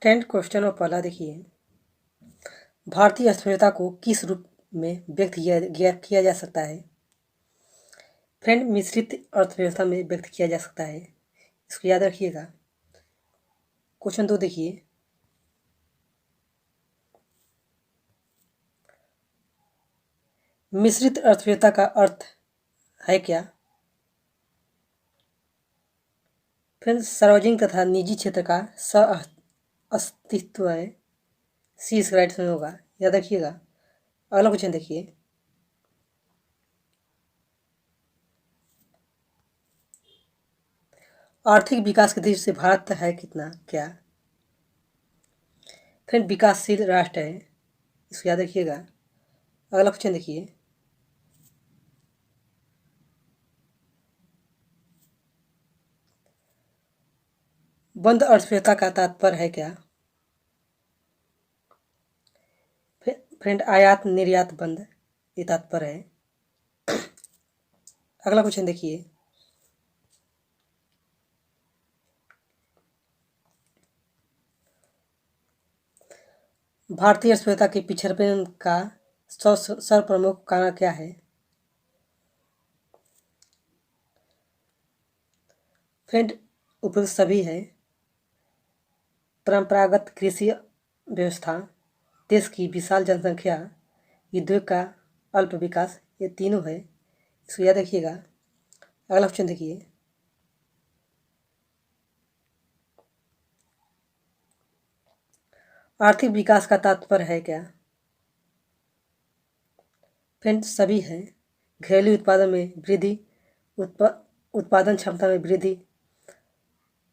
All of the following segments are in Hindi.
10th क्वेश्चन और पहला देखिए, भारतीय अर्थव्यवस्था को किस रूप में व्यक्त किया जा सकता है? फ्रेंड, मिश्रित अर्थव्यवस्था में व्यक्त किया जा सकता है, इसको याद रखिएगा। क्वेश्चन 2 देखिए, मिश्रित अर्थव्यवस्था का अर्थ है क्या? फ्रेंड, सार्वजनिक तथा निजी क्षेत्र का सह अस्तित्व है। सी इसका राइट आंसर होगा, याद रखिएगा। अगला क्वेश्चन देखिए, आर्थिक विकास की दृष्टि से भारत है कितना क्या? फ्रेंड, विकासशील राष्ट्र है, इसको याद रखिएगा। अगला क्वेश्चन देखिए, बंद अर्थव्यवस्था का तात्पर्य है क्या? फ्रेंड, आयात निर्यात बंद, ये तात्पर्य है। अगला क्वेश्चन देखिए, भारतीय अर्थव्यवस्था के पिछड़ेपन का सर्वप्रमुख कारण क्या है? फ्रेंड, उपयुक्त सभी है। परंपरागत कृषि व्यवस्था, देश की विशाल जनसंख्या, उद्योग का अल्प विकास, ये तीनों है, इसको याद रखिएगा। अगला क्वेश्चन देखिए, आर्थिक विकास का तात्पर्य है क्या? फ्रेंड, सभी है। घरेलू उत्पादन में वृद्धि, उत्पादन क्षमता में वृद्धि,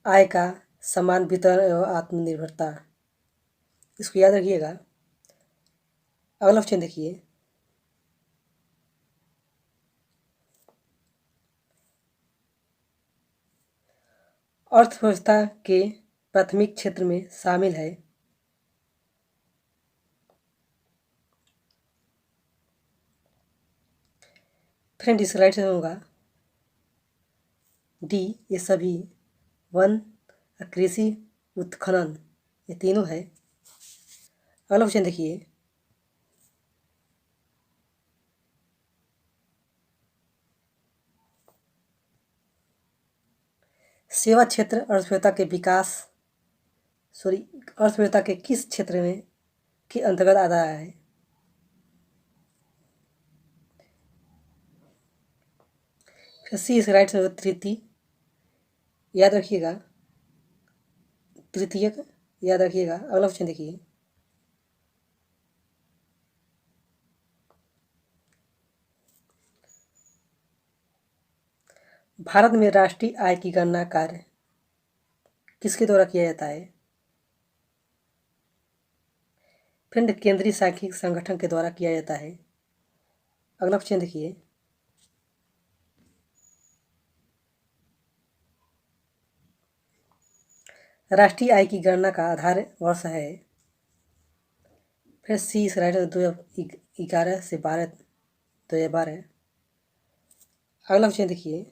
आय का समान वितरण एवं आत्मनिर्भरता, इसको याद रखिएगा। अगला क्वेश्चन देखिए, अर्थव्यवस्था के प्राथमिक क्षेत्र में शामिल है। फ्रेंड, इसका राइट आंसर होगा डी, ये सभी। वन, कृषि, उत्खनन, ये तीनों है। अगला क्वेश्चन देखिए, सेवा क्षेत्र अर्थव्यवस्था के विकास अर्थव्यवस्था के किस क्षेत्र में के अंतर्गत आता है? फिर सी इस राइट से तृतीय, याद रखिएगा। तृतीयक, याद रखिएगा। अगला क्वेश्चन देखिए, भारत में राष्ट्रीय आय की गणना कार्य किसके द्वारा किया जाता है? फ्रेंड, केंद्रीय सांख्यिकी संगठन के द्वारा किया जाता है। अगला क्वेश्चन देखिए, राष्ट्रीय आय की गणना का आधार वर्ष है। फिर सी इस राइट 2011 से 2012। अगला क्वेश्चन देखिए,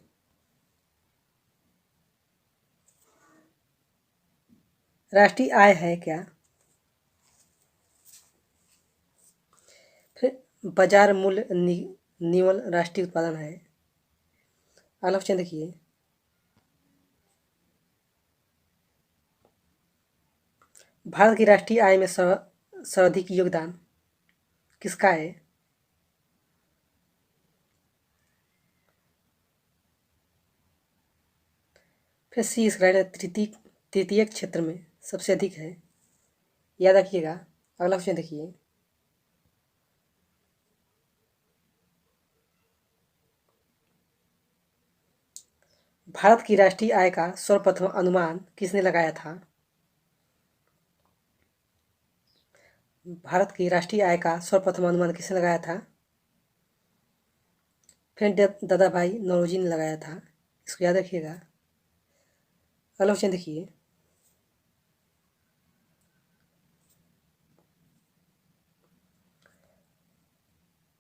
राष्ट्रीय आय है क्या? फिर बाजार मूल्य निवल राष्ट्रीय उत्पादन है। अगला क्वेश्चन देखिए, भारत की राष्ट्रीय आय में सर्वाधिक योगदान किसका है? फिर सी इस राइट तृतीय क्षेत्र में सबसे अधिक है, याद रखिएगा। अगला क्वेश्चन देखिए, भारत की राष्ट्रीय आय का सर्वप्रथम अनुमान किसने लगाया था? भारत की राष्ट्रीय आय का सर्वप्रथम अनुमान किसने लगाया था? फिर दादा भाई नौरोजी ने लगाया था, इसको याद रखिएगा। अगला क्वेश्चन देखिए,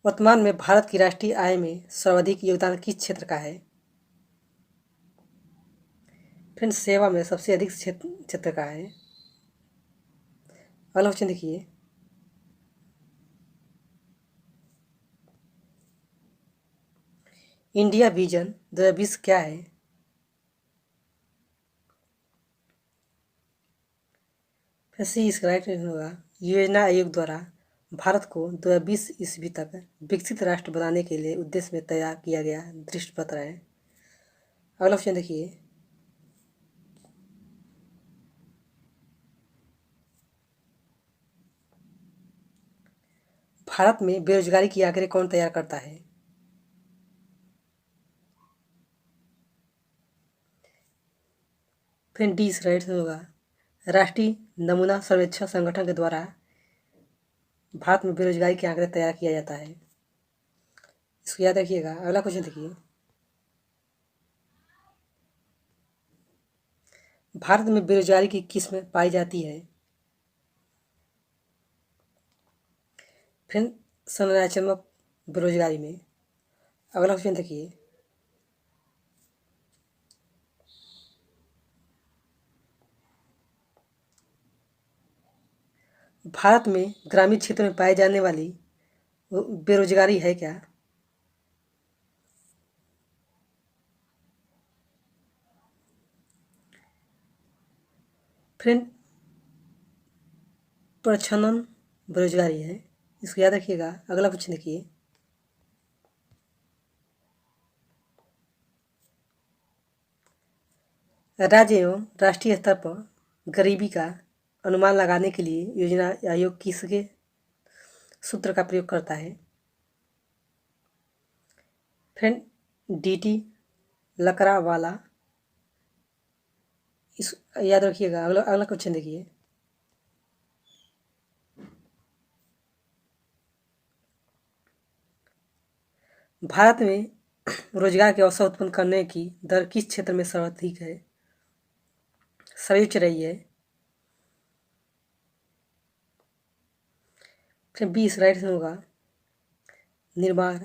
वर्तमान में भारत की राष्ट्रीय आय में सर्वाधिक योगदान किस क्षेत्र का है? फ्रेंड, सेवा में सबसे अधिक क्षेत्र का है। अगला क्वेश्चन देखिए, इंडिया विजन 2020 क्या है? फिर सी इसका राइट आंसर होगा, योजना आयोग द्वारा भारत को 2020 ईस्वी तक विकसित राष्ट्र बनाने के लिए उद्देश्य में तैयार किया गया दृष्टि पत्र है। अगला क्वेश्चन देखिए, भारत में बेरोजगारी की आंकड़े कौन तैयार करता है? फिर डी इस राइट आंसर होगा, राष्ट्रीय नमूना सर्वेक्षण संगठन के द्वारा भारत में बेरोजगारी के आंकड़े तैयार किया जाता है, इसको याद रखिएगा। अगला क्वेश्चन देखिए, भारत में बेरोजगारी की किस्म पाई जाती है? फिर संरचनात्मक बेरोजगारी में। अगला क्वेश्चन देखिए, भारत में ग्रामीण क्षेत्र में पाई जाने वाली बेरोजगारी है क्या? फ्रेंड, प्रच्छन्न बेरोजगारी है, इसको याद रखिएगा। अगला क्वेश्चन देखिए, राज्य एवं राष्ट्रीय स्तर पर गरीबी का अनुमान लगाने के लिए योजना आयोग किसके सूत्र का प्रयोग करता है? फ्रेंड, डीटी लकड़ावाला, इस याद रखिएगा। अगला अगला क्वेश्चन देखिए, भारत में रोजगार के अवसर उत्पन्न करने की दर किस क्षेत्र में सर्वाधिक है, सर्वोच्च रही है? फिर 20 राइट से होगा, निर्माण।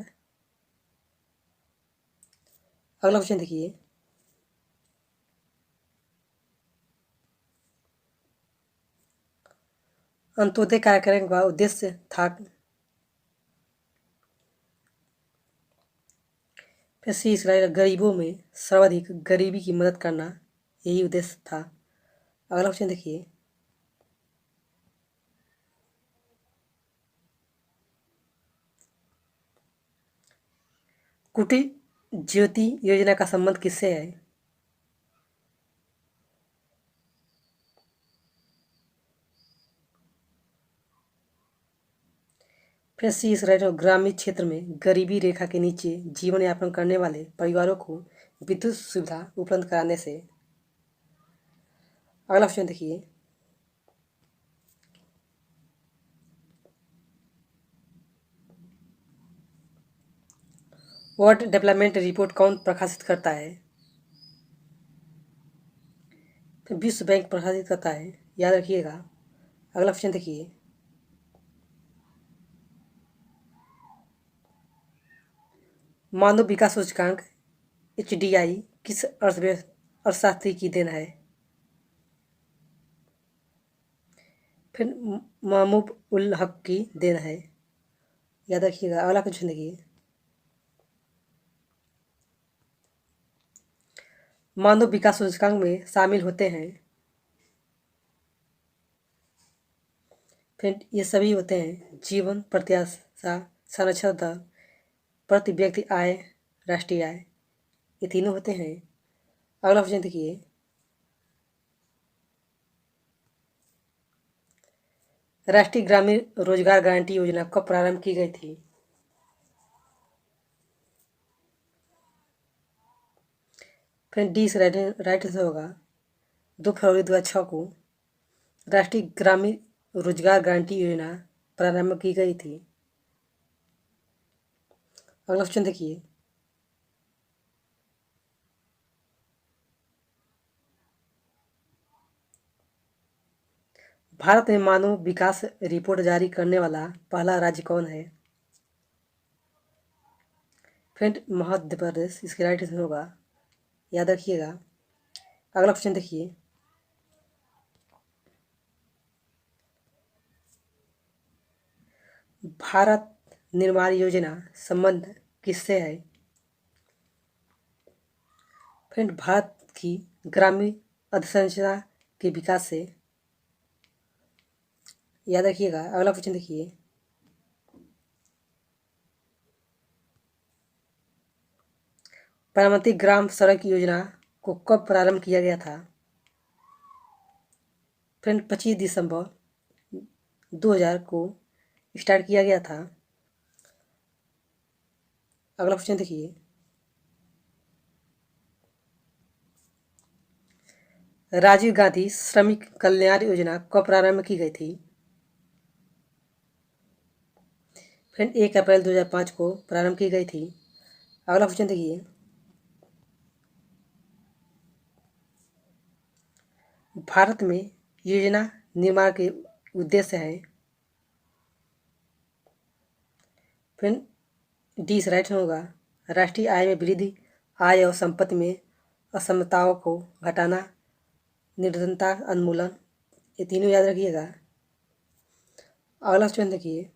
अगला क्वेश्चन देखिए, अंत्योदय कार्यक्रम का उद्देश्य था? फिर सी इसराइल, गरीबों में सर्वाधिक गरीबी की मदद करना, यही उद्देश्य था। अगला क्वेश्चन देखिए, कुटीर ज्योति योजना का संबंध किससे है? फिर सी इसराइल, ग्रामीण क्षेत्र में गरीबी रेखा के नीचे जीवन यापन करने वाले परिवारों को विद्युत सुविधा उपलब्ध कराने से। अगला क्वेश्चन देखिए, वर्ल्ड डेवलपमेंट रिपोर्ट कौन प्रकाशित करता है? फिर विश्व बैंक प्रकाशित करता है, याद रखिएगा। अगला क्वेश्चन देखिए, मानव विकास सूचकांक HDI किस अर्थशास्त्री की देन है? फिर महमूद उल हक की देन है, याद रखिएगा। अगला क्वेश्चन देखिए, मानव विकास सूचकांक में शामिल होते हैं? फिर ये सभी होते हैं जीवन प्रत्याशा, साक्षरता दर, प्रति व्यक्ति आय, राष्ट्रीय आय, ये तीनों होते हैं। अगला क्वेश्चन देखिए, राष्ट्रीय ग्रामीण रोजगार गारंटी योजना कब प्रारंभ की गई थी? फिर डी राइट आंसर होगा, 2 फरवरी 2006 को राष्ट्रीय ग्रामीण रोजगार गारंटी योजना प्रारंभ की गई थी। अगला क्वेश्चन देखिए, भारत में मानव विकास रिपोर्ट जारी करने वाला पहला राज्य कौन है? फिर मध्य प्रदेश, इसके राइट आंसर होगा, याद रखिएगा। अगला क्वेश्चन देखिए, भारत निर्माण योजना संबंध किससे है? फ्रेंड, भारत की ग्रामीण अधोसंरचना के विकास से। याद रखिएगा। अगला क्वेश्चन देखिए, प्रधानमंत्री ग्राम सड़क योजना को कब प्रारंभ किया गया था? फ्रेंड, 25 दिसंबर 2000 को स्टार्ट किया गया था। अगला क्वेश्चन देखिए, राजीव गांधी श्रमिक कल्याण योजना कब प्रारंभ की गई थी? फ्रेंड, 1 अप्रैल 2005 को प्रारंभ की गई थी। अगला क्वेश्चन देखिए, भारत में योजना निर्माण के उद्देश्य है। फ्रेंड, डी इस राइट होगा, राष्ट्रीय आय में वृद्धि, आय और संपत्ति में असमताओं को घटाना, निर्धनता उन्मूलन, ये तीनों याद रखिएगा। अगला क्वेश्चन देखिए,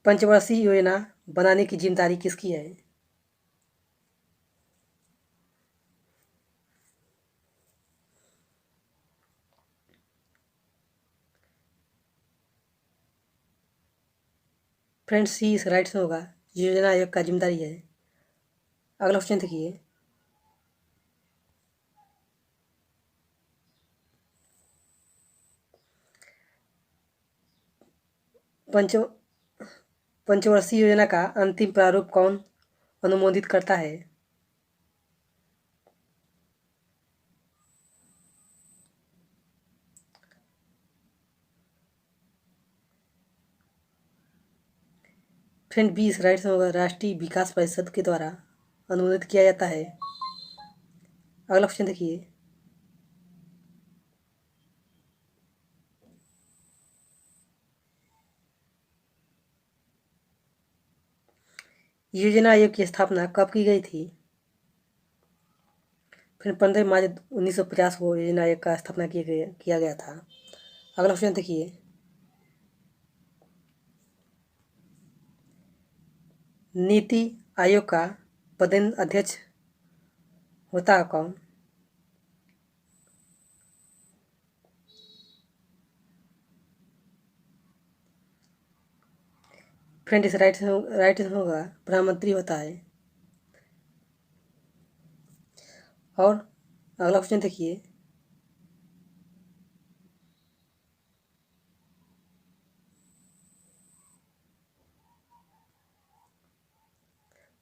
पंचवर्षीय योजना बनाने की जिम्मेदारी किसकी है? फ्रेंड, सी इस राइट होगा, योजना आयोग का जिम्मेदारी है। अगला क्वेश्चन देखिए, पंच पंचवर्षीय योजना का अंतिम प्रारूप कौन अनुमोदित करता है? फ्रेंड, बी इस राइट होगा, राष्ट्रीय विकास परिषद के द्वारा अनुमोदित किया जाता है। अगला क्वेश्चन देखिए, योजना आयोग की स्थापना कब की गई थी? फिर 15 मार्च 1950 को योजना आयोग का स्थापना किया गया था। अगला क्वेश्चन देखिए, नीति आयोग का पदेन अध्यक्ष होता है कौन? फ्रेंड, इस राइट होगा, प्रधानमंत्री होता है। और अगला क्वेश्चन देखिए,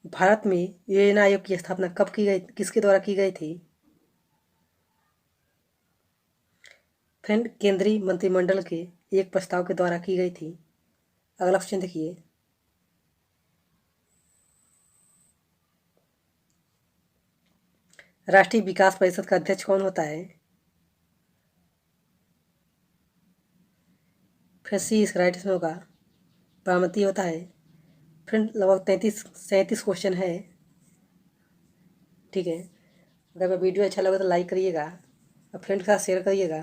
भारत में योजना आयोग की स्थापना कब की गई, किसके द्वारा की गई थी? फ्रेंड, केंद्रीय मंत्रिमंडल के एक प्रस्ताव के द्वारा की गई थी। अगला क्वेश्चन देखिए, राष्ट्रीय विकास परिषद का अध्यक्ष कौन होता है? फिर सी इस राइट होगा, प्रधानमंत्री होता है। फ्रेंड, लगभग 37 क्वेश्चन है। ठीक है, अगर मैं वीडियो अच्छा लगे तो लाइक करिएगा और फ्रेंड के साथ शेयर करिएगा।